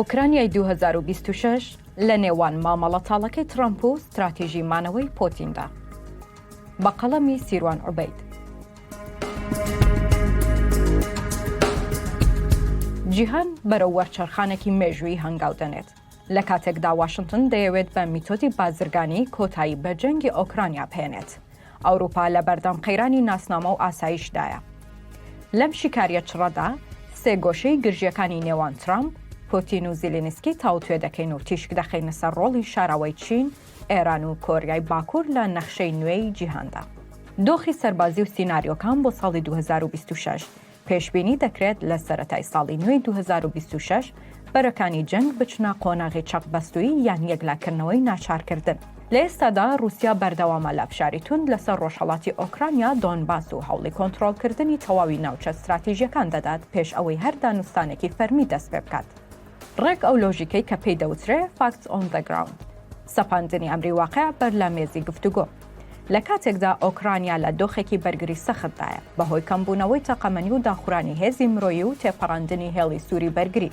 ئۆکرانیای 2026 لە نێوان مامەڵە تاڵەکەی ترەمپ و ستراتیژی مانەوەی پۆتیندا. بە قەڵەمی سیروان عوبەید. جیهان بەرەو وەرچەرخانێکی مێژووی هەنگاو دەنێت. لە کاتێکدا واشنگتن دەیەوێت بە میتۆدی بازرگانی کۆتایی بە جەنگی ئۆکرانیا بهێنێت. ئەوروپا لە بەردەم قەیرانی ناسنامە و ئاسایشدایە. لەم شیکاریە چڕەدا سێ گۆشەی گرژیەکانی نێوان ترەمپ، پۆتین و زیلێنسکی تاوتوێ دەکەین و تیشک دەخەینە سەر ڕۆڵی شاراوەی چین، ئێران و کۆریای باکوور لە نەخشەی نوێی جیهاندا. دۆخی سەربازی و سیناریۆکان بۆ ساڵی 2026 پێشبینی دەکرێت لە سەرەتای ساڵی نوێی 2026 بەرەکانی جەنگ بچنە قۆناغی چەقبەستووی یان یەکلاکردنەوەی ناچارکردن. لە ئێستادا رووسیا بەردەوامە لە فشاری توند لەسەر ڕۆژهەڵاتی ئۆکرانیا، دۆنباس و هەوڵی کۆنتڕۆڵکردنی تەواوی ناوچە ستراتیژیەکان دەدات پێش ئەوەی هەر دانوستانێکی فەرمی دەست پێ بکات. ڕێک ئەو لۆژیکەی کە پێی دەوترێ فاکتس ئۆن دە گراوند، سەپاندنی ئەمری واقع بەر لە مێزی گفتوگۆ. لە کاتێکدا ئۆکرانیا لە دۆخێکی بەرگری سەختدایە بەهۆی کەمبوونەوەی تەقەمەنی و داخورانی هێزی مرۆیی و تێپەڕاندنی هێڵی سووری بەرگری.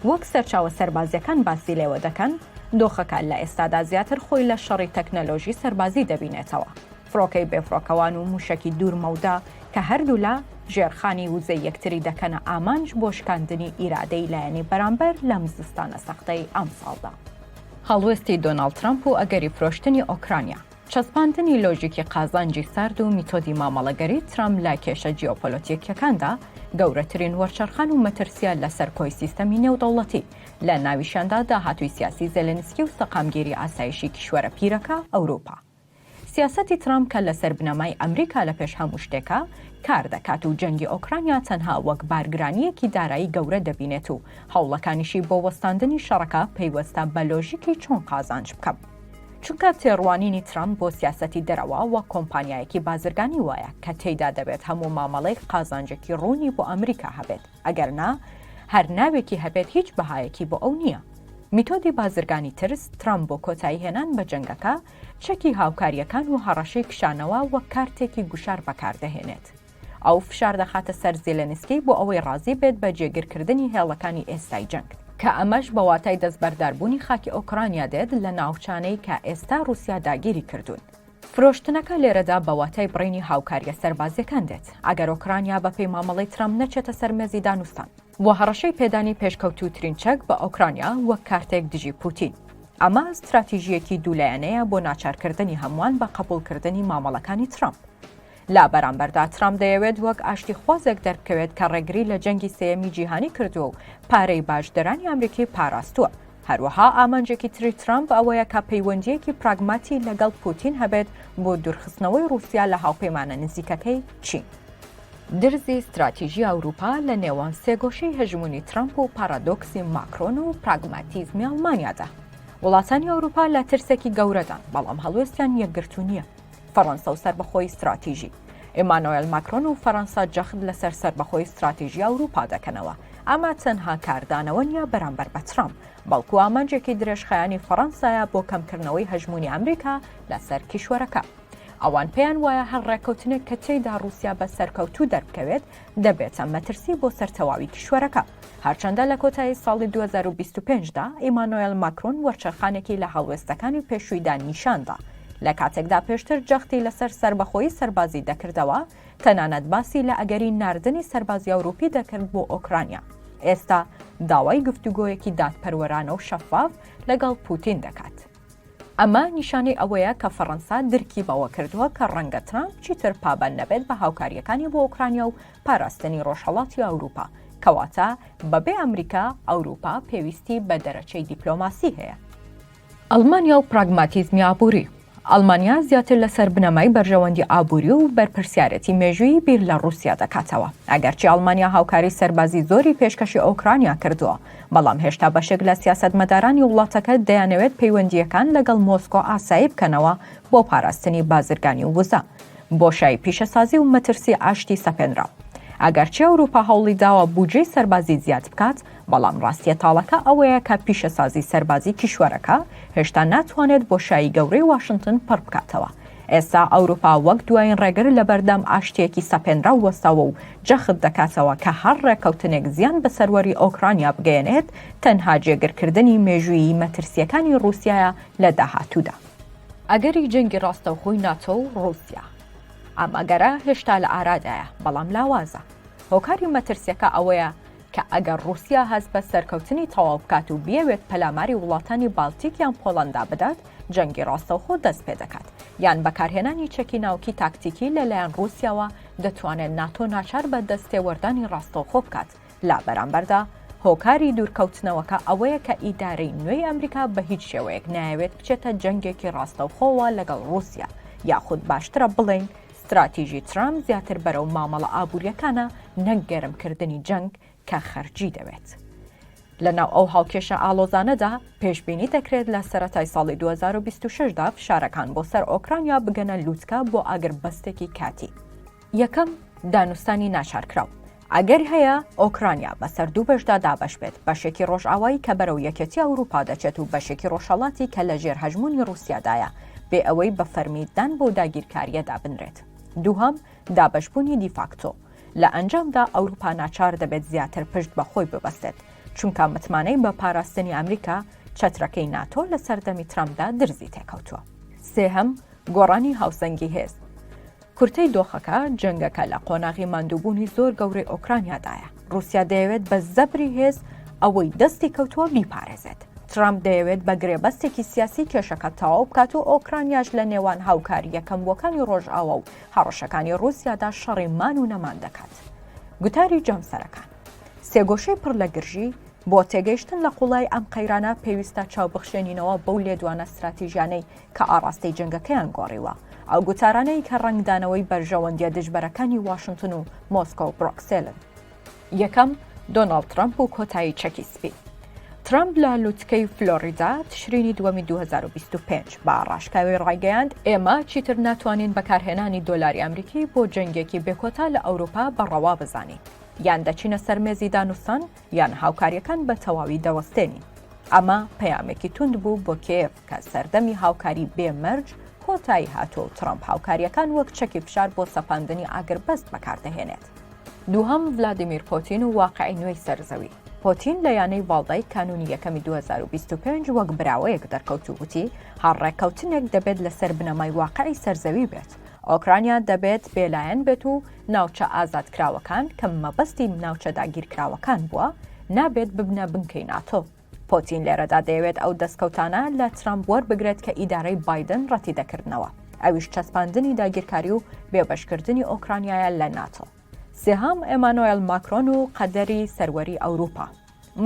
وەک سەرچاوە سەربازیەکان باسی لێوە دەکەن، دۆخەکە لە ئێستادا زیاتر خۆی لە شەڕی تەکنەلۆژی سەربازی دەبینێتەوە. فڕۆکەی بێفڕۆکەوان و موشکی دوورمەودا کە هەردوو لە ژێرخانی وزەی یەکتری دەکەنە ئامانج بۆ شکاندنی ئیرادەی لایەنی بەرامبەر لەم زستانە سەختەی ئەم ساڵدا. هەڵوێستی دۆناڵد ترەمپ و ئەگەری فرۆشتنی ئۆکرانیا، چەسپاندنی لۆژیکی قازانجی سارد و میتۆدی مامەڵەگەری ترەمپ لە کێشە جیۆپۆلیتیکیەکاندا گەورەترین وەرچەرخان و مەترسیە لەسەر کۆی سیستەمی نێودەوڵەتی، لە ناویشاندا داهاتووی سیاسی زێلێنسکی و سەقامگیری ئاسایشی کیشوەرە پیرەکە ئەوروپا. سیاسەتی ترەمپ کە لەسەر بنەمای ئەمریکا لە پێش هەموو شتێکە کار دەکات و جەنگی ئۆکرانیا تەنها وەک بارگرانیەکی دارایی گەورە دەبینێت و هەوڵەکانیشی بۆ وەستاندنی شەڕەکە پەیوەستە بە لۆژیکی چۆن قازانج بکەم. چونکە تێڕوانینی ترەمپ بۆ سیاسەتی دەرەوە وەک کۆمپانیایەکی بازرگانی وایە کە تێیدا دەبێت هەموو مامەڵەی قازانجێکی ڕوونی بۆ ئەمریکا هەبێت، ئەگەر نا هەر ناوێکی هەبێت هیچ بەهایەکی بۆ ئەو نییە. میتۆدی بازرگانی ترس ترەمپ بۆ کۆتایی هێنان بە جەنگەکە چەکی هاوکاریەکان و هەڕەشەی کشانەوە وەک کارتێکی گوشار بەکاردەهێنێت. ئەو فشار دەخاتە سەر زیلێنسکی بۆ ئەوەی ڕازی بێت بە جێگیرکردنی هێڵەکانی ئێستای جەنگ، کە ئەمەش بە واتای دەستبەرداربوونی خاکی ئۆکرانیا دێت لە ناوچانەی کە ئێستا رووسیا داگیری کردوون. فرۆشتنەکە لێرەدا بە واتای بڕینی هاوکاریە سەربازیەکان دێت ئەگەر ئۆکرانیا بەپێی مامەڵەی ترەمپ نەچێتە سەر مێزی دانوستان، بۆ هەڕەشەی پێدانی پێشکەوتووترین چەک بە ئۆکرانیا وەک کارتێک دژی پۆتین. ئەمە ستراتیژیەکی دوولایەنەیە بۆ ناچارکردنی هەمووان بە قبولکردنی مامەڵەکانی ترەمپ. لا بەرامبەردا ترەمپ دەیەوێت وەک ئاشتی خوازێک دەربکەوێت کە ڕێگری لە جەنگی سێیەمی جیهانی کردووە و پارەی باشدەرانی ئەمریکی پاراستووە. هەروەها ئامانجێکی تری ترەمپ ئەوەیە کە پەیوەندیەکی پراگماتی لەگەڵ پۆتین هەبێت بۆ دوورخستنەوەی رووسیا لە هاوپەیمانە نزیکەکەی چین. درزی ستراتیژی ئەوروپا لە نێوان سێگۆشەی هەژمونی ترەمپ و پارادۆکسی ماکرۆن و پراگماتیزمی ئەڵمانیادا. وڵاتانی ئەوروپا لە ترسێکی گەورەدان، بەڵام هەڵوێستیان یەکگرتو نییە. فەڕەنسا و سەربەخۆی ستراتیژی، ئێمانوئێل ماکرۆن و فەڕەنسا جەخت لەسەر سەربەخۆی ستراتیژی ئەوروپا دەکەنەوە. ئەمە تەنها کاردانەوە نیە بەرامبەر بە ترەمپ، بەڵکو ئامانجێکی درێژخایانی فەڕەنسایە بۆ کەمکردنەوەی هەژمونی ئەمریکا لەسەر کیشوەرەکە. ئەوان پێیان وایە هەر ڕێککەوتنێک کە تێیدا رووسیا بە سەرکەوتوو دەربکەوێت دەبێتە مەترسی بۆ سەرتەواوی کیشوەرەکە. هەرچەندە لە کۆتایی ساڵی 2025دا ئێمانوئێل ماکرۆن وەرچەرخانێکی لە هەڵوێستەکانی پێشوویدا نیشاندا، لە کاتێکدا پێشتر جەختی لەسەر سەربەخۆیی سەربازی دەکردەوە، تەنانەت باسی لە ئەگەری ناردنی سەربازی ئەوروپی دەکرد بۆ ئۆکرانیا. ئێستا داوای گفتوگۆیەکی دادپەروەرانە و شەفاف لەگەڵ پۆتین دەکات. ئەمە نیشانەی ئەوەیە کە فەڕەنسا درکی بەوە کردووە کە ڕەنگە ترەمپ چیتر پابەند نەبێت بە هاوکاریەکانی بۆ ئۆکرانیا و پاراستنی ڕۆژهەڵاتی ئەوروپا، کەواتە بەبێ ئەمریکا ئەوروپا پێویستی بە دەرەچەی دیپلۆماسی هەیە. ئەڵمانیا و پراگماتیزمی ئابووری. ئەڵمانیا زیاتر لەسەر بنەمای بەرژەوەندی ئابووری و بەرپرسیارەتی مێژووی بیر لە رووسیا دەکاتەوە. ئەگەرچی ئەڵمانیا هاوکاری سەربازی زۆری پێشکەشی ئۆکرانیا کردووە، بەڵام هێشتا بەشێک لە سیاسەتمەدارانی وڵاتەکە دەیانەوێت پەیوەندیەکان لەگەڵ مۆسکۆ ئاسایی بکەنەوە بۆ پاراستنی بازرگانی و وزە، بۆشایی پیشەسازی و مەترسی ئاشتی سەپێنراو. ئەگەرچی ئەوروپا هەوڵی داوە بودجەی سەربازی زیاد بکات، بەڵام ڕاستیە تاڵەکە ئەوەیە کە پیشەسازی سەربازی کیشوەرەکە هێشتا ناتوانێت بۆشایی گەورەی واشنگتن پڕ بکاتەوە. ئێستا ئەوروپا وەک دوایین ڕێگر لە بەردەم ئاشتیەکی سەپێنرا وەستاوە و جەخت دەکاتەوە کە هەر ڕێکەوتنێک زیان بە سەروەری ئۆکرانیا بگەێنێت تەنها جێگرکردنی مێژوویی مەترسیەکانی رووسیایە لە داهاتوودا. ئەگەری جەنگی ڕاستەوخۆی ناتۆ و رووسیا ئەم ئەگەرە هێشتا لە ئارادایە، بەڵام لاوازە. هۆکاری مەترسیەکە ئەوەیە کە ئەگەر رووسیا هەست بە سەرکەوتنی تەواو بکات و بیەوێت پەلاماری وڵاتانی بالتیک یان پۆڵەندا بدات، جەنگی ڕاستەوخۆ دەست پێ دەکات، یان بەکارهێنانی چەکی ناوکی تاکتیکی لەلایەن رووسیاوە دەتوانێت ناتۆ ناچار بە دەستێوەردانی ڕاستەوخۆ بکات. لا بەرامبەردا هۆکاری دوورکەوتنەوەکە ئەوەیە کە ئیدارەی نوێی ئەمریکا بە هیچ شێوەیەک نایەوێت بچێتە جەنگێکی ڕاستەوخۆوە لەگەڵ رووسیا، یاخود باشترە بڵێن ستراتیژی ترەمپ زیاتر بەرەو مامەڵە ئابوووریەکانە نەک گەرمکردنی جەنگ کە خەرجی دەوێت. لەناو ئەو هاوکێشە ئالۆزانەدا پێشبینی دەکرێت لە سەرەتای ساڵی 2026دا فشارەکان بۆ سەر ئۆکرانیا بگەنە لووتکە بۆ ئاگربەستێکی کاتی. یەکەم، دانوستانی ناچارکراو. ئەگەر هەیە ئۆکرانیا بەسەر دوو بەشدا دابەش بێت، بەشێکی ڕۆژئاوایی کە بەرەو یەکێتی ئەوروپا دەچێت و بەشێکی ڕۆژهەڵاتی کە لە ژێر هەژمونی رووسیادایە، بێ ئەوەی بە فەرمیدان بۆ داگیرکاریەدا بنرێت. دووهەم، دابەشبوونی دیفاکتۆ. لە ئەنجامدا ئەوروپا ناچار دەبێت زیاتر پشت بە خۆی ببەستێت، چونکە متمانەی بە پاراستنی ئەمریکا چەترەکەی ناتۆ لە سەردەمی ترەمپدا درزی تێکەوتووە. سێهەم، گۆڕانی هاوسەنگی هێز. کورتەی دۆخەکە جەنگەکە لە قۆناغی ماندووبوونی زۆر گەورەی ئۆکرانیادایە. رووسیا دەیەوێت بە زەبری هێز ئەوەی دەستی کەوتووە بیپارێزێت. ترەمپ دەیەوێت بە گرێبەستێکی سیاسی کێشەکە تەواو بکات و ئۆکرانیاش لە نێوان هاوکاری یەکەمبووەکانی ڕۆژئاوا و هەڕەشەکانی رووسیادا شەڕی مان و نەمان دەکات. گوتاری جەمسەرەکان. سێگۆشەی پڕ لە گرژی بۆ تێگەیشتن لە قوڵای ئەم قەیرانە پێویستە چاوبخشێنینەوە بەو لێدوانە استراتیژیانەی کە ئاڕاستەی جەنگەکەیان گۆڕیوە، ئەو گوتارانەی کە ڕنگدانەوەی بەرژەوەندیە دژبەرەکانی واشنگتن و مۆسکۆ و بڕۆکسێلن. یەکەم، دۆناڵد ترەمپ و کۆتایی چەکی سپی. ترەمپ لە لووتکەی فلۆریدا تشرینی 2025 بە ڕاشکاوی ڕایگەیاند ئێمە چیتر ناتوانین بەکارهێنانی دۆلاری ئەمریکی بۆ جەنگێکی بێکۆتا لە ئەوروپا بەڕەوا بزانین، یان دەچینە سەرمێزی دانوستان یان هاوکاریەکان بە تەواوی دەوەستێنین. ئەمە پەیامێکی توند بوو بۆ کێیف کە سەردەمی هاوکاری بێمەرج کۆتایی هاتووە و ترەمپ هاوکاریەکان وەک چەکی فشار بۆ سەپاندنی ئاگربەست بەکاردەهێنێت. دووهەم، ڤلادیمیر پۆتین و واقعی نوێی سەرزەوی. پۆتین لە یانەی باڵدای کانونی یەکەمی 2025 وەک براوەیەک دەرکەوت و گوتی هەڕێکەوتنێک دەبێت لەسەر بنەمای واقعی سەرزەوی بێت. ئۆکرانیا دەبێت بێلایەن بێت و ناوچە ئازادکراوەکان کە مەبەستی ناوچە داگیرکراوەکان بووە نابێت ببنە بنکەی ناتۆ. پۆتین لێرەدا دەیەوێت ئەو دەستکەوتانە لە ترەمپ وەربگرێت کە ئیدارەی بایدن ڕەتی دەکردنەوە، ئەویش چەسپاندنی داگیرکاری و بێبەشکردنی ئۆکرانیایە لە ناتۆ. سێهەم، ئێمانوئێل ماکرۆن و قەدەری سەروەری ئەوروپا.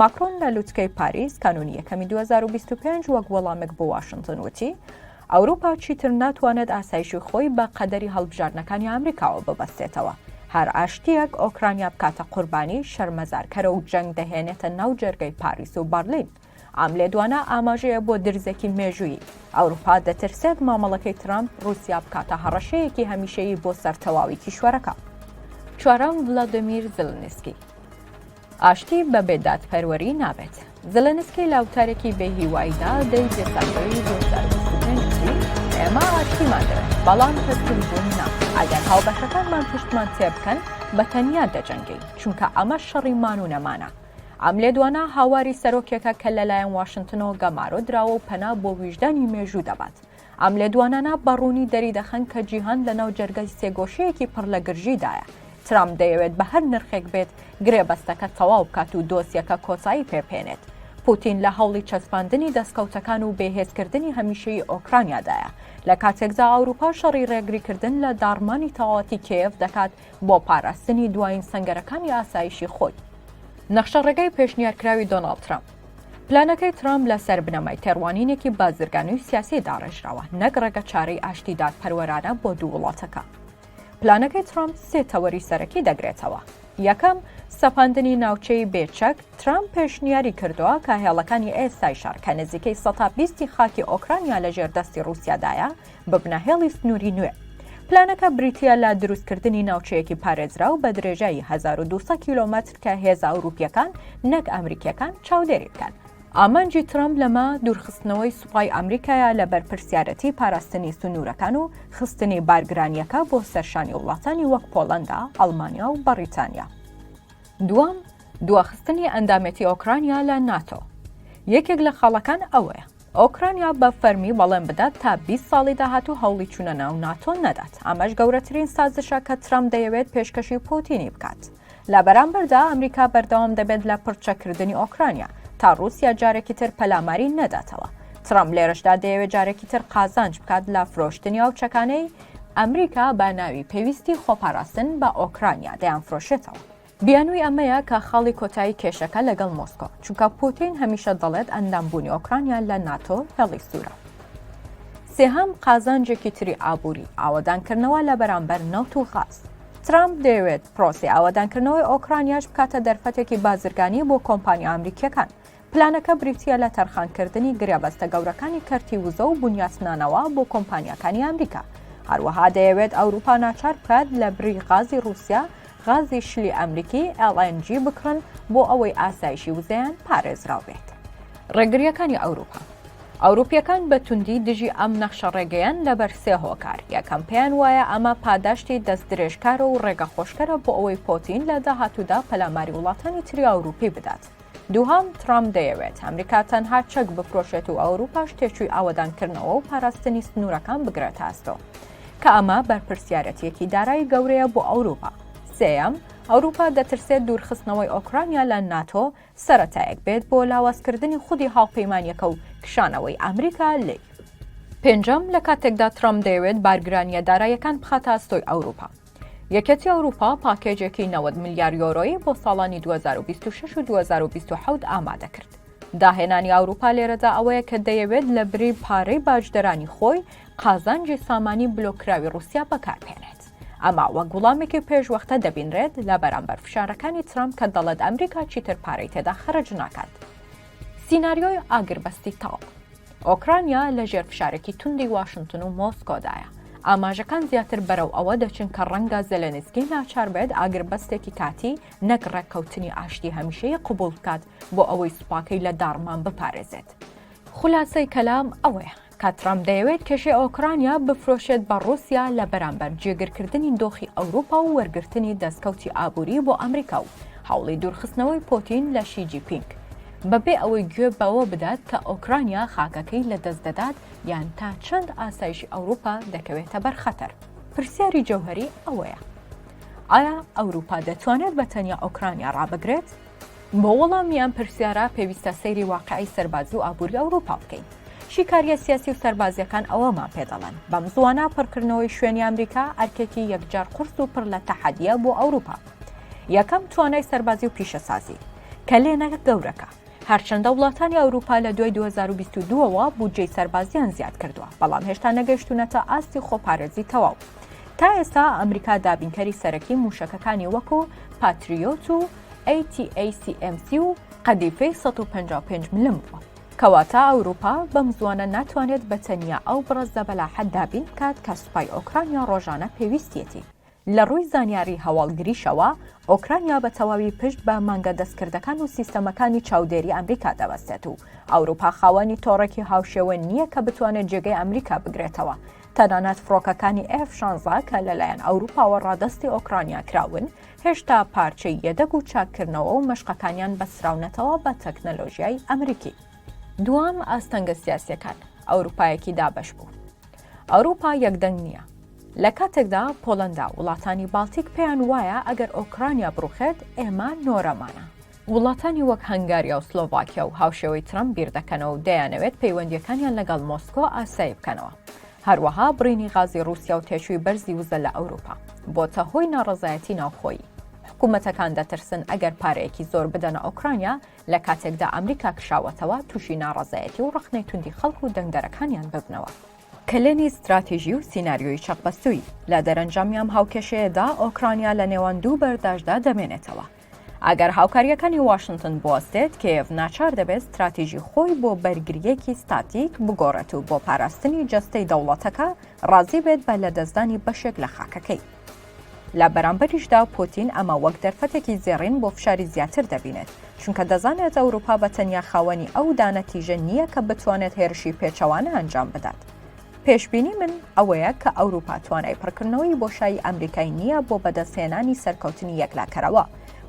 ماکرۆن لە لووتکەی پاریس کانونی یەکەمی 2025 وەک وەڵامێک بۆ واشنگتن وتی ئەوروپا چیتر ناتوانێت ئاسایشی خۆی بە قەدەری هەڵبژاردنەکانی ئەمریکاوە ببەستێتەوە. هەر ئاشتیەک ئۆکرانیا بکاتە قوربانی شەرمەزارکەرە و جەنگ دەهێنێتە ناو جەرگەی پاریس و بەرلین. ئەم لێدوانە ئاماژەیە بۆ درزێکی مێژووی. ئەوروپا دەترسێت مامەڵەکەی ترەمپ رووسیا بکاتە هەڕەشەیەکی هەمیشەیی بۆ سەرتەواوی کیشوەرەکە. چوارەم، ڤلادیمیر زلنسکی. ئاشتی بە بێدادپەروەری نابێت. زلنسکی لە وتارێکی بێهیواییدا دەی دێسانەوەی 2025 ئێمە ئاشتیمان دەوێت، بەڵام تەسلیمبوون نا. ئەگەر هاوبەشەکانمان پشتمان تێ بکەن بەتەنیا دەجەنگین، چونکە ئەمە شەڕی مان و نەمانە. ئەم لێدوانە هاواری سەرۆکێکە کە لەلایەن واشنگتنەوە گەمارۆ دراوە و پەنا بۆ ویژدانی مێژوو دەبات. ئەم لێدوانانە بەڕوونی دەری دەخەن کە جیهان لەناو جەرگەی سێگۆشەیەکی پڕ لە گرژیدایە. ترەمپ دەیەوێت بە هەر نرخێک بێت گرێبەستەکە تەواو بکات و دۆسیەکە کۆچایی پێبێنێت. پوتین لە هەوڵی چەسپاندنی دەستکەوتەکان و بێهێزکردنی هەمیشەیی ئۆکرانیادایە، لە کاتێکدا ئەوروپا شەڕی ڕێگریکردن لە داڕمانی تەواوەتی کیێف دەکات بۆ پاراستنی دوایین سەنگەرەکانی ئاسایشی خۆی. نەخشە ڕێگەی پێشنیارکراوی دۆناڵد ترەمپ. پلانەکەی ترەمپ لەسەر بنەمای تێڕوانینێکی بازرگانی و سیاسی داڕێژراوە، نەک ڕێگە چارەی ئاشتی دادپەروەرانە بۆ دوو وڵاتەکە. پلانەکەی ترەمپ سێ تەوەری سەرەکی دەگرێتەوە. یەکەم، سەپاندنی ناوچەی بێچەک. ترەمپ پێشنیاری کردووە کە هێڵەکانی ئێستای شار کە نزیکەی 120 خاکی ئۆکرانیا لە ژێردەستی رووسیادایە ببنە هێڵی سنووری نوێ. پلانەکە بریتیە لە دروستکردنی ناوچەیەکی پارێزرا و بە درێژایی 1200 کیلۆمەتر کە هێزە ئەوروپیەکان نەک ئەمریکیەکان چاودێری بکەن. ئامانجی ترەمپ لەمە دوورخستنەوەی سوپای ئەمریکایە لە بەرپرسیارەتی پاراستنی سنوورەکان و خستنی بارگرانیەکە بۆ سەرشانی وڵاتانی وەک پۆڵەندا، ئەڵمانیا و بەریتانیا. دووەم، دواخستنی ئەندامەتی ئۆکرانیا لە ناتۆ. یەکێک لە خاڵەکان ئەوەیە ئۆکرانیا بە فەرمی بەڵێن بدات تا 20 ساڵی داهاتوو هەوڵی چوونە ناو ناتۆ نەدات. ئەمەش گەورەترین سازشە کە ترەمپ دەیەوێت پێشکەشی پۆتینی بکات. لە بەرامبەردا ئەمریکا بەردەوام دەبێت لە پڕچەکردنی ئۆکرانیا تا رووسیا جارێکی تر پەلاماری نەداتەوە. ترەمپ لێرەشدا دەیەوێت جارێکی تر قازانج بکات لە فرۆشتنی ئەوچەکانەی ئەمریکا بە ناوی پێویستی خۆپاراستن بە ئۆکرانیا دەیانفرۆشێتەوە. بیانووی ئەمەیە کە خاڵی کۆتایی کێشەکە لەگەڵ مۆسکۆ، چونکە پۆتین هەمیشە دەڵێت ئەندامبوونی ئۆکرانیا لە ناتۆ هێڵی سوورە. سێهەم، قازانجێکی تری ئابووری، ئاوەدانکردنەوە لە بەرامبەر نەوت و غاز. ترەمپ دەیەوێت پرۆسی ئاوەدانکردنەوەی ئۆکرانیاش بکاتە دەرفەتێکی بازرگانی بۆ کۆمپانیا ئەمریکیەکان. پلانەکە بریتیە لە تەرخانکردنی گرێبەستە گەورەکانی کەرتی وزە و بنیاسنانەوە بۆ کۆمپانیاکانی ئەمریکا. هەروەها دەیەوێت ئەوروپا ناچار بکات لە بری غازی رووسیا غازی شلی ئەمریکی LNG بکڕن بۆ ئەوەی ئاسایشی وزەیان پارێزراو بێت. ڕێگریەکانی ئەوروپا. ئەوروپیەکان بە توندی دژی ئەم نەخشە ڕێگەیان لەبەر سێ هۆکار. یەکەم پێیان وایە ئەمە پاداشتی دەست درێژکارە و ڕێگە خۆشکەرە بۆ ئەوەی پۆتین لە داهاتوودا پەلاماری وڵاتانی تری ئەوروپی بدات. دووهەم، ترەمپ دەیەوێت ئەمریکا تەنها چەک بفرۆشێت و ئەوروپاش تێچووی ئاوەدانکردنەوە و پاراستنی سنوورەکان بگرێتە ئەستۆ، کە ئەمە بەرپرسیارەتیەکی دارایی گەورەیە بۆ ئەوروپا. سێەم، ئەوروپا دەترسێت دوورخستنەوەی ئۆکرانیا لە ناتۆ سەرەتایەک بێت بۆ لاوازکردنی خودی هاوپەیمانیەکە و کشانەوەی ئەمریکا لێ. پێنجەم، لە کاتێکدا ترەمپ دەیەوێت بارگرانیە داراییەکان بخاتە ئەستۆی ئەوروپا. یەکێتی ئەوروپا پاکێجێکی 90 میلیارد یۆرۆیی بۆ ساڵانی 2026 و 2027 ئامادە کرد. داهێنانی ئەوروپا لێرەدا ئەوەیە کە دەیەوێت لە بری پارەی باشدەرانی خۆی قازانجی سامانی بلۆکراوی رووسیا بەکاربهێنێت. ئەمە وەک وەڵامێکی پێشوەختە دەبینرێت لە بەرامبەر فشارەکانی ترەمپ کە دەڵێت ئەمریکا چیتر پارەی تێدا خەرج ناکات. سیناریۆی ئاگربەستی تاڵ. ئۆکرانیا لە ژێر فشارێکی توندی واشنگتن و مۆسکۆدایە. ئاماژەکان زیاتر بەرەو ئەوە دەچن کە ڕەنگە زێلێنسکی ناچار بێت ئاگربەستێکی کاتی نەک ڕێککەوتنی ئاشتی هەمیشەیە قبول بکات بۆ ئەوەی سوپاکەی لە داڕمان بپارێزێت. خولاسەی کەلام ئەوەیە کە ترەمپ دەیەوێت کێشەی ئۆکرانیا بفرۆشێت بە رووسیا لە بەرامبەر جێگیرکردنی دۆخی ئەوروپا و وەرگرتنی دەستکەوتی ئابووری بۆ ئەمریکا و هەوڵی دوورخستنەوەی پۆتین لە شی جیپینگ، بەبێ ئەوەی گوێ بەوە بدات کە ئۆکرانیا خاکەکەی لە دەست دەدات یان تا چەند ئاسایشی ئەوروپا دەکەوێتە بەرخەتەر. پرسیاری جەوهەری ئەوەیە: ئایا ئەوروپا دەتوانێت بە تەنیا ئۆکرانیا ڕابگرێت؟ بۆ وەڵامیان پرسیارە پێویستە سەیری واقعی سەربازی و ئابووری ئەوروپا بکەین. شیکاریە سیاسی و سەربازیەکان ئەوەمان پێدەڵێن بەم زوانە پڕکردنەوەی شوێنی ئەمریکا ئەرکێکی یەکجار قورس و پڕ لە تەحەدیە بۆ ئەوروپا. یەکەم، توانای سەربازی و پیشەسازی کە لێنەکە گەورەکە. هەرچەندە وڵاتانی ئەوروپا لە دوای 2022ەوە بودجەی سەربازیان زیاد کردووە، بەڵام هێشتا نەگەیشتونەتە ئاستی خۆپارێزی تەواو. تا ئێستا ئەمریکا دابینکەری سەرەکی موشەکەکانی وەکو پاتریۆت و ATACMC و قەدیفەی 155 ملم بووە، کەواتە ئەوروپا بەم زوانە ناتوانێت بە تەنیا ئەو بڕزە بەلاحەت دابین بکات کە سوپای ئۆکرانیا ڕۆژانە پێویستیەتی. لە ڕووی زانیاری هەواڵگریشەوە، ئۆکرانیا بە تەواوی پشت بە مانگە دەستکردەکان و سیستەمەکانی چاودێری ئەمریکا دەبەستێت و ئەوروپا خاوەنی تۆڕێکی هاوشێوە نییە کە بتوانێت جێگەی ئەمریکا بگرێتەوە. تەنانەت فڕۆکەکانی F-16 کە لەلایەن ئەوروپاوە ڕادەستی ئۆکرانیا کراون، هێشتا پارچەی یەدەگ و چاکردنەوە و مەشقەکانیان بەسراونەتەوە بە تەکنەلۆژیای ئەمریکی. دوام، ئاستەنگە سیاسیەکان. ئەوروپایەکی دابەش بوو. ئەوروپا یەکدەنگ نییە. لە کاتێکدا پۆڵەندا وڵاتانی بالتیک پێیان وایە ئەگەر ئۆکرانیا بڕوخێت ئێمە نۆرەمانە. وڵاتانی وەک هەنگاریا و سلۆڤاکیا و هاوشێوەی ترەمپ بیردەکەنەوە و دەیانەوێت پەیوەندیەکانیان لەگەڵ مۆسکۆ ئاسایی بکەنەوە. هەروەها بڕینی غازی رووسیا و تێچووی بەرزی وزە لە ئەوروپا بۆتە هۆی ناڕەزایەتی ناوخۆیی. حکوومەتەکان دەترسن ئەگەر پارەیەکی زۆر بدەنە ئۆکرانیا لە کاتێکدا ئەمریکا کشاوەتەوە تووشی ناڕەزایەتی و ڕخنەی توندی خەڵک و دەنگدەرەکانیان ببنەوە. کلێنی ستراتیژی و سیناریۆی چەقبەستووی لە دەرەنجامیان هاوکێشەیەدا ئۆکرانیا لە نێوان دوو بەرداشدا دەمێنێتەوە. ئەگەر هاوکاریەکانی واشنگتن بوەستێت، کیێڤ ناچار دەبێت ستراتیژی خۆی بۆ بەرگریەکی ستاتیک بگۆڕێت و بۆ پاراستنی جەستەی دەوڵەتەکە ڕازی بێت بە لەدەستدانی بەشێک لە خاکەکەی. لە بەرامبەریشدا پۆتین ئەمە وەک دەرفەتێکی زێڕین بۆ فشاری زیاتر دەبینێت چونکە دەزانێت ئەوروپا بە تەنیا خاوەنی ئەو دانەتیژە نییە کە بتوانێت هێرشی پێچەوانە ئەنجام بدات. پێشبینی من ئەوەیە کە ئەوروپا توانای پڕکردنەوەی بۆشایی ئەمریکای نییە بۆ بەدەستهێنانی سەرکەوتنی یەکلاکەرەوە.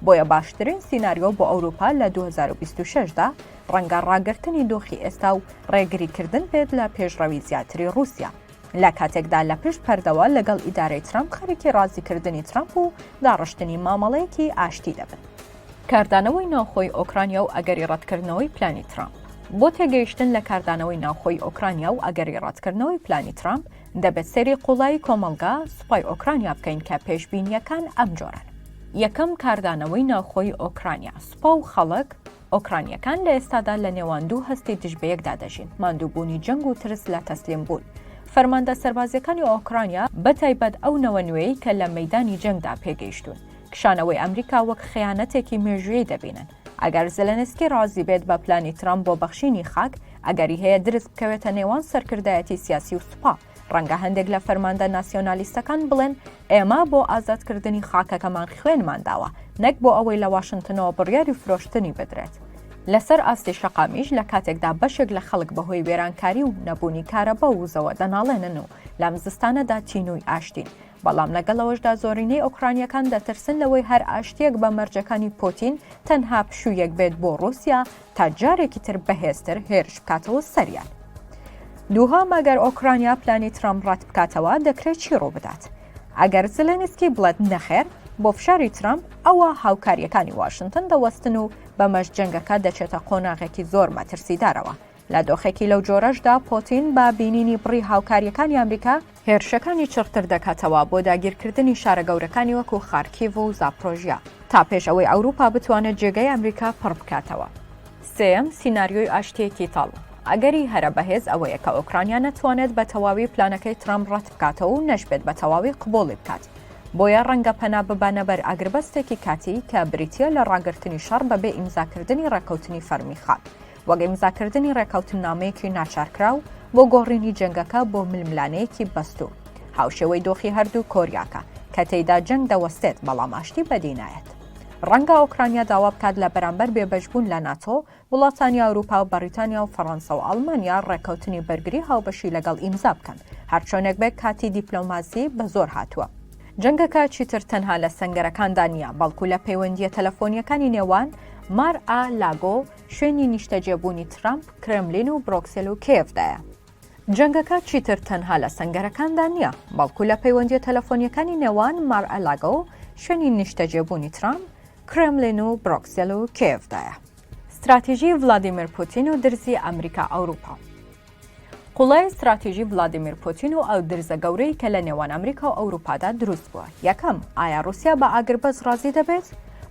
بۆیە باشترین سیناریۆ بۆ ئەوروپا لە 2026دا ڕەنگە ڕاگررتنی دۆخی ئێستا و ڕێگریکردن بێت لە پێشڕەوی زیاتری رووسیا. لە کاتێکدا لە پشت پەردەوە لەگەڵ ئیدارەی ترەمپ خەریکی ڕازیکردنی ترەمپ و داڕشتنی مامەڵەیەکی ئاشتی دەبن. کاردانەوەی ناوخۆی ئۆکرانیا و ئەگەری ڕەتکردنەوەی پلانی ترەمپ. بۆ تێگەیشتن لە کاردانەوەی ناوخۆی ئۆکرانیا و ئەگەری ڕەتکردنەوەی پلانی ترەمپ دەبێت سەیری قوڵایی کۆمەلگا سوپای ئۆکرانیا بکەین کە پێشبینیەکان ئەم جۆرن. یەکەم کاردانەوەی ناوخۆی ئۆکرانیا سوپا و خەڵک ئۆکرانیەکان لە ئێستادا لە نێوان دوو هەستی دژبەیەکدا دەژین ماندووبوونی جەنگ و ترس لە تەسلیم بوون. فەرماندە سەربازیەکانی ئۆکرانیا بەتایبەت ئەو نەوە نوێی کە لە مەیدانی جەنگدا پێگەیشتون کشانەوەی ئەمریکا وەک خەیانەتێکی مێژوویی دەبینن. ئەگەر زلەنسکی ڕازی بێت بە پلانی ترەمپ بۆ بەخشینی خاک ئەگەری هەیە درست بکەوێتە نێوان سەرکردایەتی سیاسی و سوپا ڕەنگە هەندێک لە فەرماندە ناسیۆنالیستەکان بڵێن ئێمە بۆ ئازادکردنی خاکەکەمان خوێنمان داوە نەک بۆ ئەوەی لە واشنگتنەوە بڕیاری فرۆشتنی بدرێت. لەسەر ئاستی شەقامیش لە کاتێکدا بەشێک لە خەڵک بەهۆی وێرانکاری و نەبوونی کارەبە و وزەوە دەناڵێنن و لەم زستانەدا چینووی ئاشتین. بەڵام لەگەڵەوەشدا زۆرینەی ئۆکرانیەکان دەترسن لەوەی هەر ئاشتیەک بە مەرجەکانی پۆتین تەنها پشوویەک بێت بۆ رووسیا تا جارێکی تر بەهێزتر هێرش بکاتەوە سەریان. دووهام ئەگەر ئۆکرانیا پلانی ترەمپ ڕەت بکاتەوە دەکرێت چی ڕوو بدات؟ ئەگەر زلێنسکی بڵێت نەخێر بۆ فشاری ترەمپ ئەوە هاوکاریەکانی واشنگتن دەوەستن و بەمەش جەنگەکە دەچێتە قۆناغێکی زۆر مەترسیدارەوە. لە دۆخێکی لەو جۆرەشدا پۆتین بە بینینی بڕی هاوکاریەکانی ئەمریکا هێرشەکانی چڕتر دەکاتەوە بۆ داگیرکردنی شارە گەورەکانی وەکو خارکیڤ و زاپۆرۆژیا تا پێش ئەوەی ئەوروپا بتوانێت جێگەی ئەمریکا پڕ بکاتەوە. سێەم سیناریۆی ئاشتیەکی تاڵ. ئەگەری هەرە بەهێز ئەوەیە کە ئۆکرانیا نەتوانێت بە تەواوی پلانەکەی ترەمپ ڕەت بکاتەوە و نەشبێت بە تەواوی قبوڵی بکات. بۆیە ڕەنگە پەنا ببانە بەر ئاگربەستێکی کاتی کە بریتیە لە ڕاگررتنی شەڕ بەبێ ئیمزاکردنی ڕێکەوتنی فەرمی خات وەک ئیمزاکردنی ڕێکەوتن نامەیەکی ناچارکراو بۆ گۆڕینی جەنگەکە بۆ ململانەیەکی بەستوو هاوشێوەی دۆخی هەردوو کۆریاکە کە تێیدا جەنگ دەوەستێت بەڵام ئاشتی بەدینایەت. ڕەنگە ئۆکرانیا داوا بکات لە بەرامبەر بێبەشبوون لە ناتۆ وڵاتانی ئەوروپا و بەریتانیا و فەڕەنسا و ئەڵمانیا ڕێکەوتنی بەرگری هاوبەشی لەگەڵ ئیمزا بکەن هەرچۆنێک بێت کاتی دیپلۆماسی بە زۆر هاتووە. جەنگەکە چیتر تەنها لە سەنگەرەکاندا نییە بەڵکو لە پەیوەندیە تەلەفۆنیەکانی نێوان مار-ئا-لاگۆ شوێنی نیشتەجێبوونی ترەمپ کرێملین و برۆکسل و کێڤدایە. جەنگەکە چیتر تەنها لە سەنگەرەکاندا نییە بەڵکو لە پەیوەندیە تەلەفۆنیەکانی نێوان مار-ئا-لاگۆ شوێنی نیشتەجێبوونی ترەمپ کرێملین و برۆکسل و کێڤدایە. ستراتیژی ڤلادیمیر پۆتین و درزی ئەمریکا ئەوروپا. قوڵای ستراتیژی ڤلادیمیر پۆتین و ئەو درزە گەورەی کە لە نێوان ئەمریکا و ئەوروپادا دروست بووە. یەکەم، ئایا رووسیا بە ئاگربەز ڕازی دەبێت؟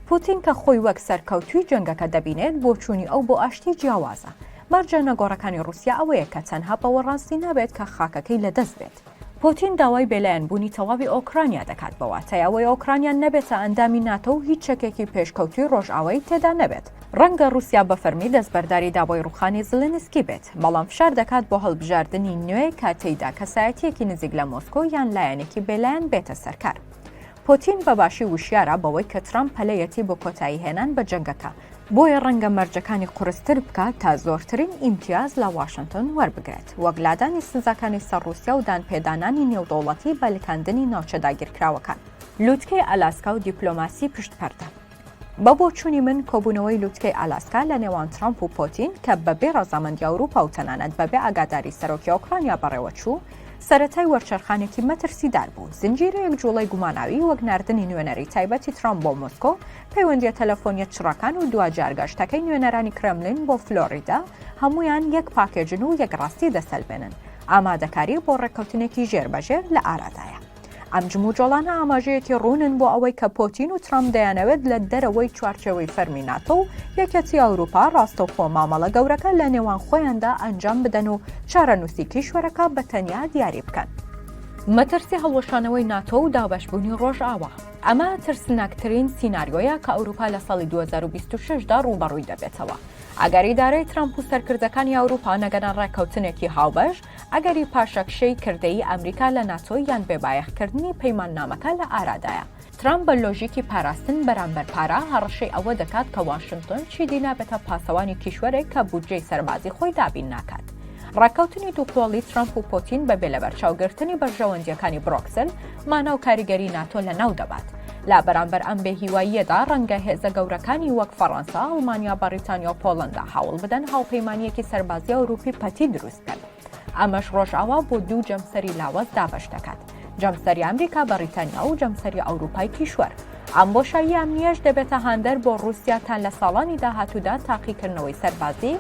پۆتین کە خۆی وەک سەرکەوتووی جەنگەکە دەبینێت بۆ چوونی ئەو بۆ ئاشتی جیاوازە. مەرجە نەگۆڕەکانی رووسیا ئەوەیە کە تەنها بەوە ڕاستی نابێت کە خاکەکەی لەدەست بێت. پۆتین داوای بێلایەنبوونی تەواوی ئۆکرانیا دەکات بەوە تا ئەوەی ئۆکرانیا نەبێتە ئەندامی ناتۆ و هیچ چەکێکی پێشکەوتوی ڕۆژئاوایی تێدا نەبێت. ڕەنگە رووسیا بە فەرمی دەستبەرداری داوای ڕوخانی زلێنسکی بێت بەڵام فشار دەکات بۆ هەڵبژاردننی نوێ کاتەیدا کەسایەتیەکی نزیک لە مۆسکۆ یان لایەنێکی بێلایەن بێتە سەرکار. پۆتین بەباشی وشیارە بەوەی کە ترەمپ پەلەیەتی بۆ کۆتایی هێنان بە جەنگەکە بۆیە ڕەنگە مەرجەکانی قورستر بکات تا زۆرترین ئیمتیاز لە واشنگتن وەربگرێت وەک لادانی سزاکانی سەر رووسیا و دانپێدانانی نێودەوڵەتی بەلکاندنی ناوچە داگیرکراوەکان لووتکەی ئالاسکا و دیپلۆماسی پشتپەردە. بە بۆچوونی من کۆبوونەوەی لووتکەی ئالاسکا لە نێوان ترەمپ و پۆتین کە بەبێ ڕەزامەندی ئەوروپا و تەنانەت بەبێ ئاگاداری سەرۆکی ئۆکرانیا بەڕێوە چوو سەرەتای وەرچەرخانێکی مەترسیدار بوو زنجیرەیەک جوڵەی گوماناوی وەک ناردنی نوێنەری تایبەتی ترەمپ بۆ مۆسکۆ پەیوەندیە تەلەفۆنیە چڕەکان و دوجارگەشتەکەی نوێنەرانی کرێملین بۆ فلۆریدا هەمویان یەک پاکێجن و یەکڕاستی دەسەلبێنن ئامادەکاری بۆ ڕێکەوتنێکی ژێربەژێر لە ئارادایە. ئەم جموجۆڵانە ئاماژەیەکی ڕوونن بۆ ئەوەی کە پۆتین و ترەمپ دەیانەوێت لە دەرەوەی چوارچێوەی فەرمی ناتۆ و یەکێتی ئەوروپا ڕاستەوخۆ مامەڵە گەورەکە لە نێوان خۆیاندا ئەنجام بدەن و چارەنووسی کیشوەرەکە بە تەنیا دیاری بکەن. مەترسی هەڵوەشانەوەی ناتۆ و دابەشبوونی ڕۆژئاوا. ئەمە ترسناکترین سیناریۆیە کە ئەوروپا لە ساڵی 2026دا ڕووبەڕووی دەبێتەوە. ئەگەری دارەی ترەمپ و سەرکردەکانی ئەوروپا نەگەنە ڕێکەوتنێکی هاوبەش، ئەگەری پاشەکشەی کردەی ئەمریکا لە ناتۆ یان بێبایەخکردنی پەیماننامەکە لە ئارادایە. ترەمپ بە لۆژیکی پاراستن بەرامبەر پارە هەڕەشەی ئەوە دەکات کە واشنگتن چیدی نابێتە پاسەوانی کیشوەرێک کە بودجەی سەربازی خۆی دابین ناکات. ڕاکەوتنی دووپۆڵی ترەمپ و پۆتین بەبێ لە بەرچاوگرتنی بەرژەوەندیەکانی بڕۆکسل مانە و کاریگەری ناتۆ لە ناو دەبات. لا بەرامبەر ئەم بێهیواییەدا ڕەنگە هێزە گەورەکانی وەک فەڕەنسا، ئەڵمانیا، بەریتانیا و پۆڵەندا هەوڵ بدەن هاوپەیمانیەکی سەربازی ئەوروپی پەتی دروستکەن. ئەمەش ڕۆژئاوا بۆ دوو جەمسەری لاوەز دابەش دەکات. جەمسەری ئەمریکا، بەریتانیا و جەمسەری ئەوروپای کیشوەر. ئەم بۆشایی ئەمنیەش دەبێتە هاندەر بۆ رووسیا تا لە ساڵانی داهاتوودا تاقیکردنەوەی سەربازی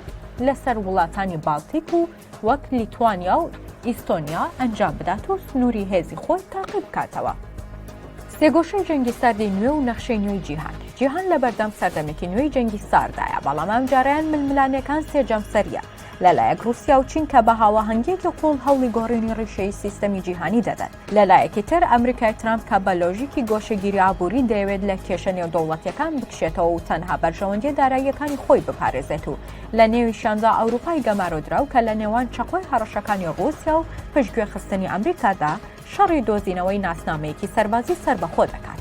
لەسەر وڵاتانی بالتیک و وەک لیتوانیا و ئیستۆنیا ئەنجام بدات و سنووری هێزی خۆی تاقی بکاتەوە. سێگۆشەی جەنگی ساردی نوێ و نەخشەی نوێی جیهان لە بەردەم سەردەمێکی نوێی جەنگی ساردایە، بەڵام ئەم جارەیان ململانەکان سێ جەمسەریە لەلایەک رووسیا و چین کە بە هاوەهەنگیەکی قوڵ هەوڵی گۆڕینی ڕیشەی سیستەمی جیهانی دەدەن. لەلایەکی تر ئەمریکای ترەمپ کە بە لۆژیکی گۆشەگیری ئابووری دەیەوێت لە کێشە نێودەوڵەتیەکان بکشێتەوە و تەنها بەرژەوەندی داراییەکانی خۆی بپارێزێت و لە نێویشاندا ئەوروپای گەمارۆدراو کە لە نێوان چەقۆی هەڕەشەکانی رووسیا و پشتگوێ خستنی ئەمریکادا شەڕی دۆزینەوەی ناسنامەیەکی سەربازی سربەخۆ دەکات.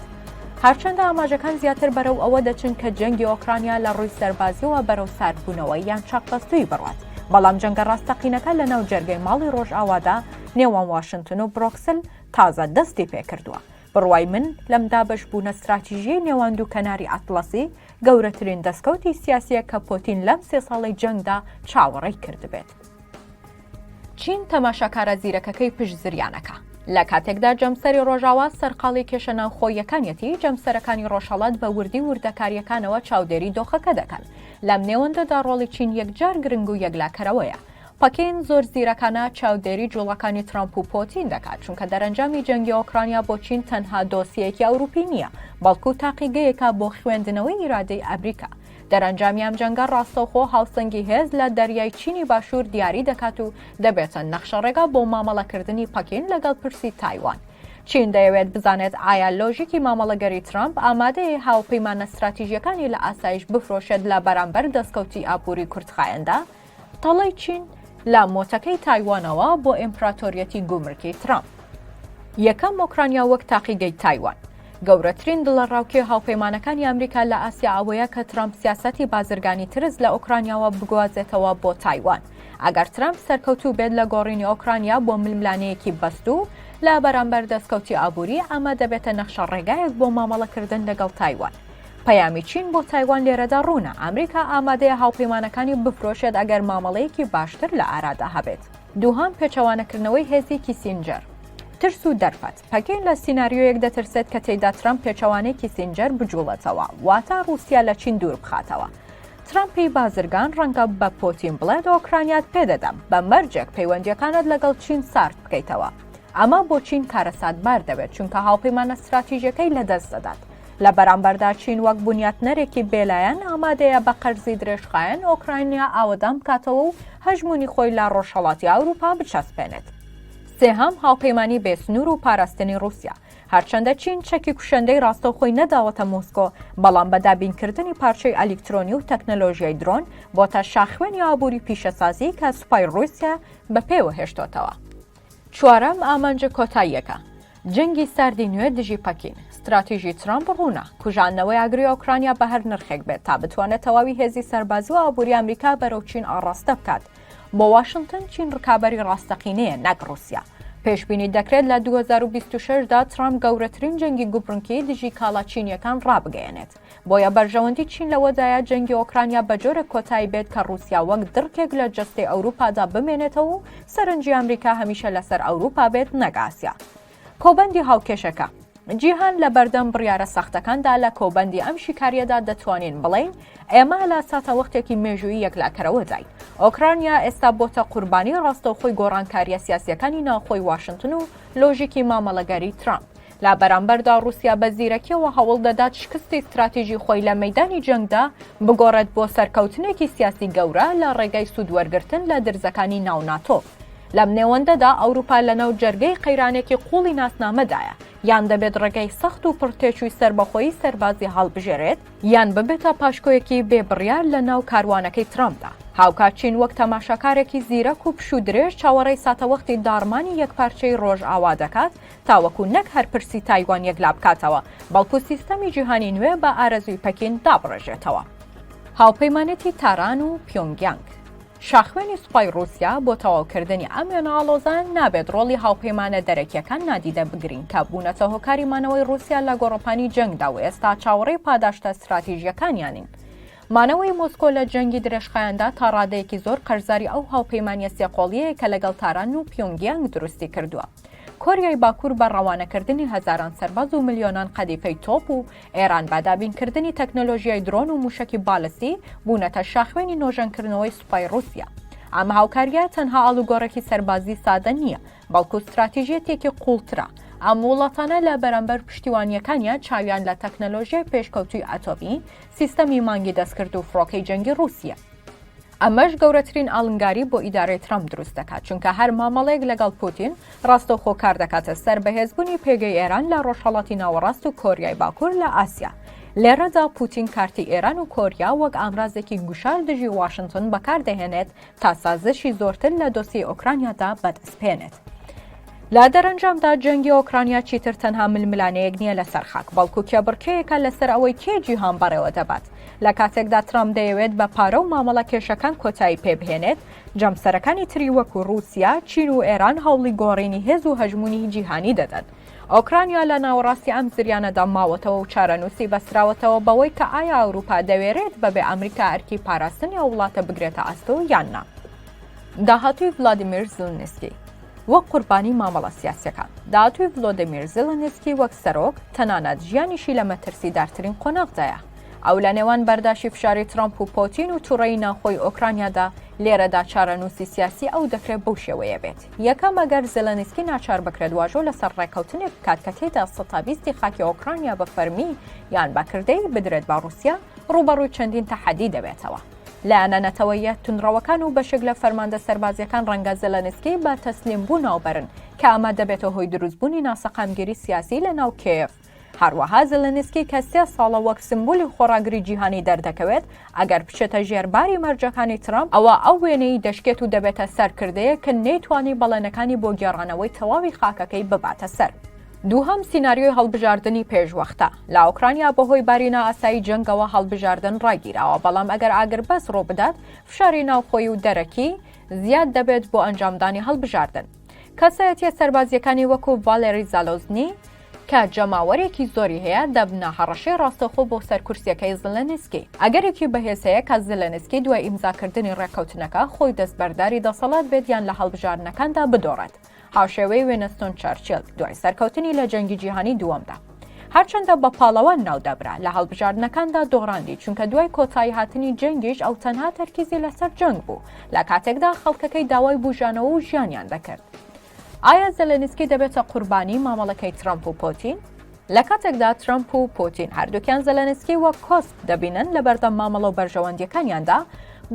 هەرچەندە ئاماژەکان زیاتر بەرەو ئەوە دەچن کە جەنگی ئۆکرانیا لە ڕووی سەربازیەوە بەرەو ساردبوونەوەی یان چاقبەستووی بڕوات. بەڵام جەنگە ڕاستەقینەکە لە ناو جەرگەی ماڵی ڕۆژئاوادا نێوان واشنگتن و بڕۆکسل تازە دەستی پێکردووە. بڕوای من لەم دابەشبوونە ستراتیژیەی نێوان دوو کەناری ئەتڵەسی گەورەترین دەستکەوتی سیاسیە کە پۆتین لەم سێ ساڵەی جەنگدا چاوەڕێی کردبێت. چین تەماشاکارە زیرەکەکەی پشت زریانەکە. لە کاتێکدا جەمسەری ڕۆژاوا سەرقاڵی کێشە ناوخۆیەکانیەتی، جەمسەرەکانی ڕۆژهەڵات بە وردی وردەکاریەکانەوە چاودێری دۆخەکە دەکەن. لەم نێوەندەدا ڕۆڵی چین یەکجار گرنگ و یەکلاکەرەوەیە. پەکین زۆر زیرەکانە چاودێری جوڵەکانی ترەمپ و پۆتین دەکات، چونکە دەرەنجامی جەنگی ئۆکرانیا بۆ چین تەنها دۆسیەکی ئەوروپی نییە، بەڵکو تاقیگەیەکە بۆ خوێندنەوەی ئیرادەی ئەمریکا. دەرەنجامی ئەم جەنگە ڕاستەوخۆ هاوسەنگی هێز لە دەریای چینی باشوور دیاری دەکات و دەبێتە نەخشەڕێگا بۆ مامەڵەکردنی پەکین لەگەڵ پرسی تایوان. چین دەیەوێت بزانێت ئایا لۆژیکی مامەڵەگەری ترەمپ ئامادەیە هاوپەیمانە ستراتیژیەکانی لە ئاسایش بفرۆشێت لە بەرامبەر دەستکەوتی ئابووری کورتخایەندا. تەڵەی چین لە مۆتەکەی تایوانەوە بۆ ئیمپراتۆریەتی گومرکی ترەمپ. یەکەم ئۆکرانیا وەک تاقیگەی تایوان. گەورەترین دڵەڕاوکێ هاوپەیمانەکانی ئەمریکا لە ئاسیا ئەوەیە کە ترەمپ سیاسەتی بازرگانی ترس لە ئۆکرانیاوە بگوازێتەوە بۆ تایوان. ئەگەر ترەمپ سەرکەوتوو بێت لە گۆڕینی ئۆکرانیا بۆ ململانەیەکی بەستوو لە بەرامبەر دەستکەوتی ئابووری، ئەمە دەبێتە نەخشە ڕێگایەک بۆ مامەڵەکردن لەگەڵ تایوان. پەیامی چین بۆ تایوان لێرەدا ڕوونە. ئەمریکا ئامادەیە هاوپەیمانەکانی بفرۆشێت ئەگەر مامەڵەیەکی باشتر لە ئارادا هەبێت. دووهەم پێچەوانەکردنەوەی هێزی کیسینجەر. ترس و دەرفەت. پەکین لە سیناریۆیەک دەترسێت کە تێیدا ترەمپ پێچەوانەی کیسینجەر بجوڵێتەوە، واتە رووسیا لە چین دوور بخاتەوە. ترەمپی بازرگان ڕەنگە بە پۆتین بڵێت ئۆکرانیات پێدەدەم، بە مەرجێک پەیوەندیەکانت لەگەڵ چین سارد بکەیتەوە. ئەمە بۆ چین کارەساتبار دەبێت، چونکە هاوپەیمانە ستراتیژیەکەی لەدەست دەدات. لە بەرامبەردا چین وەک بنیاتنەرێکی بێلایەن ئامادەیە بە قەرزی درێژخایەن ئۆکرانیا ئاوەدام بکاتەوە و هەژمونی خۆی لە ڕۆژهەڵاتی ئەوروپا بچەسپێنێت. سێهەم هاوپەیمانی بێسنوور و پاراستنی رووسیا. هەرچەندە چین چەکی کوشندەی ڕاستەوخۆی نەداوەتە مۆسکۆ، بەڵام بە دابینکردنی پارچەی ئەلیکترۆنی و تەکنەلۆژیای درۆن بۆتە شاخوێنی ئابووری پیشەسازی کە سوپای رووسیا بەپێوە هێشتۆتەوە. چوارەم ئامانجە کۆتاییەکە. جەنگی ساردی نوێ دژی پەکین. ستراتیژی ترەمپ ڕوونە، کوژانەوەی ئاگری ئۆکرانیا بە هەر نرخێک بێت تا بتوانێت تەواوی هێزی سەربازی و ئابووری ئەمریکا بەرەو چین ئاڕاستە بکات. بۆ واشنگتن چین ڕکابەری ڕاستەقینەیە نەک رووسیا. پێشبینی دەکرێت لە 2026دا ترەمپ گەورەترین جەنگی گوپڕنکی دژی کاڵا چینیەکان ڕابگەیەنێت. بۆیە بەرژەوەندی چین لەوەدایە جەنگی ئۆکرانیا بە جۆرە کۆتایی بێت کە رووسیا وەک دڕکێک لە جەستەی ئەوروپادا بمێنێتەوە و سەرنجی ئەمریکا هەمیشە لەسەر ئەوروپا بێت نەک ئاسیا. کۆبەندی هاوکێشەکە. جیهان لە بەردەم بڕیارە سەختەکاندا لە کۆبەندی ئەم شیکاریەدا دەتوانین بڵێن ئێمە لە ساتە وەختێکی مێژووی یەکلاکەرەوە داین. ئۆکرانیا ئێستا بۆتە قوربانی ڕاستەوخۆی گۆڕانکاریە سیاسیەکانی ناوخۆی واشنگتن و لۆژیکی مامەڵەگەری ترەمپ. لا بەرامبەردا رووسیا بە زیرەکیەوە هەوڵ دەدات شکستی ستراتیژی خۆی لە مەیدانی جەنگدا بگۆڕێت بۆ سەرکەوتنێکی سیاسی گەورە لە ڕێگای سوودوەرگرتن لە درزەکانی ناو ناتۆ. لەم نێوەندەدا ئەوروپا لەناو جەرگەی قەیرانێکی قوڵی ناسنامەدایە، یان دەبێت ڕێگەی سەخت و پڕتێچووی سەربەخۆیی سەربازی هەڵبژێرێت، یان ببێتە پاشکۆیەکی بێبڕیار لە ناو کاروانەکەی ترەمپدا. هاوکات چین وەک تەماشاکارێکی زیرەک و پشوو درێژ چاوەڕێی ساتەوەختی دارمانی یەکپارچەی ڕۆژ ئاوا دەکات تاوەکو نەک هەر پرسی تایوان یەکلا بکاتەوە بەڵکو سیستەمی جیهانی نوێ بە ئارەزوی پەکین دابڕێژێتەوە. هاوپەیمانێتی تاران و پیۆنگیانگ شاخوێنی سوپای رووسیا بۆ تەواوکردنی ئەم وێنە ئاڵۆزان نابێت ڕۆڵی هاوپەیمانە دەرەکیەکان نادیدە بگرین کە بوونەتە هۆکاری مانەوەی رووسیا لە گۆڕەپانی جەنگدا و ئێستا چاوەڕێی پاداشتە استراتیژیەکانیانین. مانەوەی مۆسکۆ لە جەنگی درێژخایەندا تا ڕادەیەکی زۆر قەرزاری ئەو هاوپەیمانیە سێقۆڵیەیە کە لەگەڵ تاران و پیۆنگیانگ دروستی کردووە. کۆریای باکوور بە ڕەوانەکردنی هەزاران سەرباز و ملیۆنان قەدیفەی تۆپ و ئێران بەدابینکردنی تەکنۆلۆژیای درۆن و موشکی بالستی بوونەتە شاخوێنی نۆژەنکردنەوەی سوپای رووسیا. ئەم هاوکاریە تەنها ئاڵوگۆڕێکی سەربازی سادە نییە بەڵکو ستراتیژیەتێکی قوڵترە. ئەم وڵاتانە لە بەرامبەر پشتیوانیەکانیان چاویان لە تەکنۆلۆژیای پێشکەوتوی ئەتۆمی سیستەمی مانگی دەستکرد و فڕۆکەی جەنگی رووسیا. ئەمەش گەورەترین ئاڵنگاری بۆ ئیدارەی ترەمپ دروست دەکات چونکە هەر مامەڵەیەک لەگەڵ پۆتین ڕاستەوخۆ کار دەکاتە سەر بەهێزبوونی پێگەی ئێران لە ڕۆژهەڵاتی ناوەڕاست و کۆریای باکوور لە ئاسیا. لێرەدا پوتین کارتی ئێران و کۆریا وەک ئامرازێکی گوشار دژی واشنگتن بەکاردەهێنێت تا سازشی زۆرتر لە دۆسیی ئۆکرانیادا بەدەستپێنێت. لا دەرەنجامدا جەنگی ئۆکرانیا چیتر تەنها ململانەیەک نییە لەسەر خاک بەڵکو کێبڕکەیەکە لەسەر ئەوەی کێ جیهان بەڕێوە دەبات. لە کاتێکدا ترەمپ دەیەوێت بە پارە و مامەڵە کێشەکان کۆتایی پێبهێنێت جەمسەرەکانی تری وەکو رووسیا، چین و ئێران هەوڵی گۆڕینی هێز و هەژمونی جیهانی دەدەن. ئۆکرانیا لە ناوەڕاستی ئەم زریانەدا ماوەتەوە و چارەنووسی بەسراوەتەوە بەوەی کە ئایا ئەوروپا دەوێرێت بەبێ ئەمریکا ئەرکی پاراستنی ئەو وڵاتە بگرێتە ئەستۆ یان نا. داهاتووی ڤلادیمیر زلنسکی وەک قوربانی مامەڵە سیاسیەکان داهاتووی ڤلۆدیمیر زلنسکی وەک سەرۆک تەنانەت ژیانیشی لە مەترسیدارترین قۆناغدایە. ئەو لە نێوان بەرداشی فشاری ترەمپ و پۆتین و تووڕەی ناوخۆی ئۆکرانیادا لێرەدا چارەنووسی سیاسی ئەو دەکرێت بەو شێوەیە بێت. یەکەم ئەگەر زلنسکی ناچار بکرێت واژۆ لەسەر ڕێکەوتنێک بکات کە تێدا سەتابیستی خاکی ئۆکرانیا بە فەرمی یان بەکردەی بدرێت بە رووسیا ڕوبەڕووی چەندین تەحەدی دەبێتەوە. لایەنەتەوەیە تونڕەوەکان و بەشێک لە فەرماندە سەربازیەکان ڕەنگە زلنسکی بە تەسلیم بوو ناوبەرن کە ئەمە دەبێتە هۆی دروستبوونی ناسەقامگیری سیاسی لە ناو کێف. هەروەها زلنسکی کە 3 ساڵە وەک سمبولی خۆراگری جیهانی دەردەکەوێت ئەگەر بچێتە ژێرباری مەرجەکانی ترەمپ ئەوە ئەو وێنەی دەشکێت و دەبێتە سەرکردەیە کە نەیتوانی بەڵێنەکانی بۆ گێڕانەوەی تەواوی خاکەکەی بباتە سەر. دووهەم سیناریۆی هەڵبژاردننی پێشوەختە لە ئۆکرانیا بەهۆی بارینە ئاسایی جەنگەوە هەڵبژاردن ڕاگیراوە بەڵام ئەگەر ئاگربەس ڕۆ بدات فشاری ناوخۆی و دەرەکی زیاد دەبێت بۆ ئەنجامدانی هەڵبژاردن. کەسایەتیە سەربازیەکانی وەکو ڤالێری زالۆزنی کە جەماوەرێکی زۆری هەیە دەبنە هەڕەشەی ڕاستەخۆ بۆ سەرکورسیەکەی زلنسکی. ئەگەرێکی بەهێزەیە کە زلنسکی دوای ئیمزاکردنی ڕێکەوتنەکە خۆی دەستبەرداری دەسەڵات بێت یان لە هەڵبژاردنەکاندا بدۆڕێت. هاوشێوەی وێنستۆن چەرچیل دوای سەرکەوتنی لە جەنگی جیهانی دووەمدا هەرچەندە بە پاڵەوان ناودەبرا لە هەڵبژاردنەکاندا دۆڕاندی چونکە دوای کۆتایی هاتنی جەنگیش ئەو تەنها تەرکیزی لەسەر جەنگ بوو لە کاتێکدا خەڵکەکەی داوای بوژانەوە و ژیانیان دەکرد. ئایا زلنسکی دەبێتە قوربانی مامەڵەکەی ترەمپ و پۆتین؟ لە کاتێکدا ترەمپ و پۆتین هەردووکیان زلنسکی وەک کۆست دەبینن لە بەردەم مامەڵە و بەرژەوەندیەکانیاندا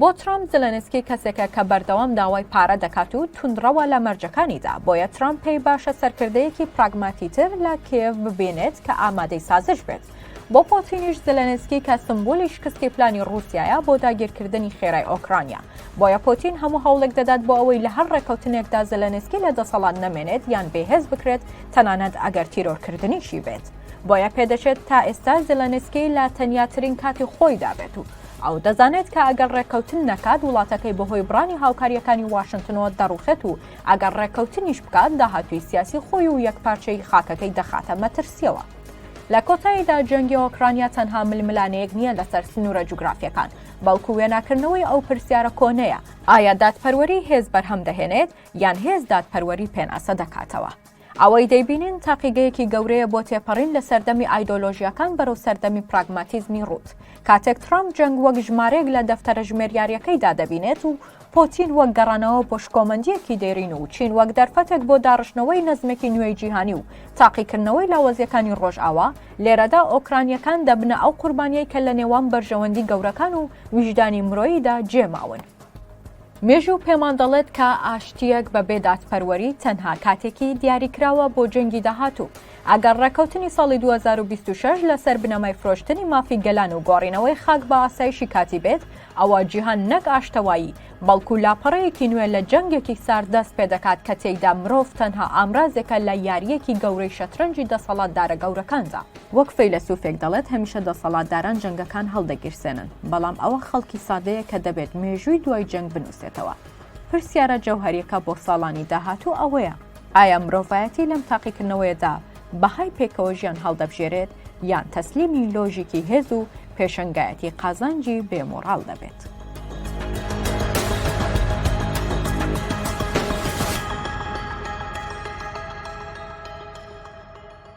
بۆ ترەمپ زلنسکی کەسێکە کە بەردەوام داوای پارە دەکات و توندڕەوە لە مەرجەکانیدا بۆیە ترەمپ پێی باشە سەرکردەیەکی پراگماتیتر لە کێف ببینێت کە ئامادەی سازش بێت. بۆ پۆتینیش زلنسکی کە سمبولی شکستی پلانی رووسیایە بۆ داگیرکردنی خێرای ئۆکرانیا بۆیە پۆتین هەموو هەوڵێک دەدات بۆ ئەوەی لە هەر ڕێکەوتنێکدا زلنسکی لە دەسەڵات نەمێنێت یان بێهێز بکرێت تەنانەت ئەگەر تیرۆرکردنیشی بێت. بۆیە پێدەچێت تا ئێستا زلنسکی لە تەنیاترین کاتی خۆی دابێت و ئەو دەزانێت کە ئەگەر ڕێکەوتن نەکات وڵاتەکەی بەهۆی برانی هاوکاریەکانی واشنگتنەوە دەڕوخێت و ئەگەر ڕێکەوتنیش بکات داهاتووی سیاسی خۆی و یەکپارچەی خاکەکەی دەخاتە مەترسیەوە. لە کۆتاییدا جەنگی ئۆکرانیا تەنها ململانەیەک نییە لەسەر سنوورە جوگرافیەکان بەڵکو وێناکردنەوەی ئەو پرسیارە کۆنەیە ئایا دادپەروەری هێز بەرهەم دەهێنێت یان هێز دادپەروەری پێناسە دەکاتەوە. ئەوەی دەیبینین تاقیگەیەکی گەورەیە بۆ تێپەڕین لە سەردەمی ئایدۆلۆژیەکان بەرەو سەردەمی پراگماتیزمی ڕوت. کاتێک ترەمپ جەنگ وەک ژمارەیەک لە دەفتەرە ژمێریاریەکەیدا دەبینێت و پۆتین وەک گەڕانەوە بۆ شکۆمەندیەکی دێرین و چین وەک دەرفەتێک بۆ داڕشتنەوەی نەزمێکی نوێی جیهانی و تاقیکردنەوەی لاوەزیەکانی ڕۆژئاوا لێرەدا ئۆکرانیەکان دەبنە ئەو قوربانیەی کە لە نێوان بەرژەوەندی گەورەکان و ویژدانی مرۆییدا جێماون. مێژوو پێمان دەڵێت کە ئاشتیەک بە بێدادپەروەری تەنها کاتێکی دیاریکراوە بۆ جەنگی داهاتوو ئەگەر ڕێکەوتنی ساڵی 2026 لەسەر بنەمای فرۆشتنی مافی گەلان و گۆڕینەوەی خاک بە ئاسایشی کاتی بێت، ئەوە جیهان نەک ئاشتەوایی بەڵکو لاپەڕەیەکی نوێ لە جەنگێکی سارد دەست پێ دەکات کە تێیدا مرۆڤ تەنها ئامرازێکە لە یاریەکی گەورەی شەترەنجی دەسەڵاتدارە گەورەکاندا. وەک فەیلسوفێک دەڵێت هەمیشە دەسەڵاتداران جەنگەکان هەڵدەگیرسێنن، بەڵام ئەوە خەڵکی سادەیە کە دەبێت مێژووی دوای جەنگ بنووسێتەوە. پرسیارە جەوهەریەکە بۆ ساڵانی داهاتوو ئەوەیە: ئایا مرۆڤایەتی لەم تاقیکردنەوەیەدا بەهای پێکەوە ژیان هەڵدەبژێرێت یان تەسلیمی لۆژیکی هێز و پێشەنگایەتی قازانجی بێمۆڕاڵ دەبێت؟